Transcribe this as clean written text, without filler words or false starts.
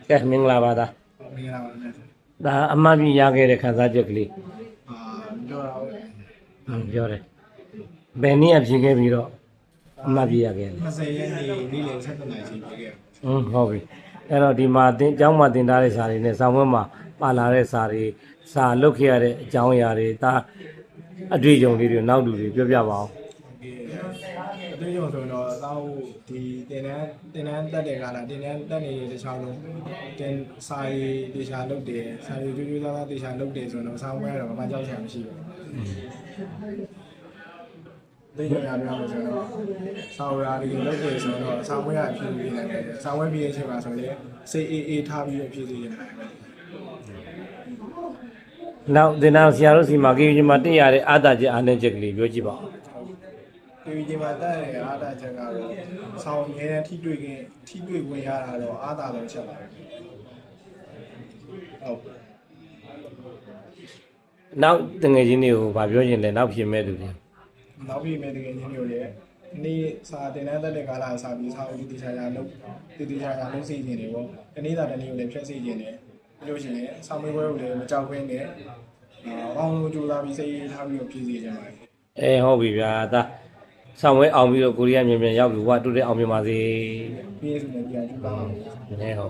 ကဲမင်္ဂလာပါသား မင်္ဂလာပါနဲ့ ဒါအမှတ်ပြရခဲ့တဲ့ခန်းစားချက်ကလေး ပြောတာဟုတ် ပြောတယ်ဘယ်နည်းအဖြစ်ခဲ့ပြီးတော့အမှတ်ပြရခဲ့လဲ 20ရက်နေ့နေ့လယ်7:00နာရီချိန်ပြခဲ့ ဟုတ်ပြီအဲ့တော့ဒီမှာတင်ကျောင်းမှာတင်ထားတဲ့စာတွေနဲ့စာမွေးမှာပါလာတဲ့စာတွေစာလုတ်ခဲ့ရတဲ့အကြောင်းအရာတွေဒါအတွေ့အကြုံလေးတွေနောက်လူတွေပြောပြပါအောင် အတွေ့အကြုံဆိုတော့သာဒီတင်တန်းတက်တဲ့ကာလတင်တန်းတက်နေတဲ့တခြားလုံးတင်စာရေးတေချာလုပ်တယ်စာရေးကြိုးကြိုးစားစားတေချာလုပ်တယ်ဆိုတော့စာမွေးကတော့ဘာကြောက်ချင်မှမရှိဘူးဒီကြရများလို့ဆိုတော့စာဝရာတွေလုပ်တယ်ဆိုတော့စာမွေးရအဖြစ်ပြီးနေတယ်စာမွေးပြီးရဲ့အချိန်မှာဆိုရင်စိတ်အေးထားပြီးတော့ဖြစ်စေရတယ် နောက်တင်သားဆရာတို့စီမှာကေကြီးမှာတက်ရတဲ့အာသာချက်အားနည်းချက်ကလေးပြောကြည့်ပါဦး ဒီမှာတက်ရတဲ့အားသာချက်ကတော့ဆောင်းငယ်ထိတွေ့ဝင်ရတာတော့အားသာလို့ချက်ပါတယ်ဟုတ် နောက်တငယ်ချင်းတွေကိုဗာပြောရင်လည်းနောက်ပြင်မဲ့သူတွေ နောက်ပြီးမဲ့တကယ်ချင်းမျိုးလေနေ့စာတင်တန်းတက်တဲ့ကာလစာပြီးစာအုပ်တီချာချာလုပ်တီချာချာလုပ်စီခြင်းတွေပေါ့တနေ့တာတနေ့ကိုလည်းဖြတ်စီခြင်းတွေပြောရှင်လည်းဆောင်းမွေးပွဲကိုလည်းမကြောက်ခွင်းနဲ့အောင်းလို့ကြိုးစားပြီးစိတ်ထားပြီးတော့ဖြည့်စီခြင်းပါတယ် ဟုတ်ပြီဗျာဒါဆောင်ဝဲအောင်ပြီးတော့ကိုရီးယားမြန်မြန်ရောက်ပြီဝါတူတဲ့အောင်မြင်ပါစေ ပြည့်စုံတဲ့ပြန်ကြိုးစားပါ ဟုတ်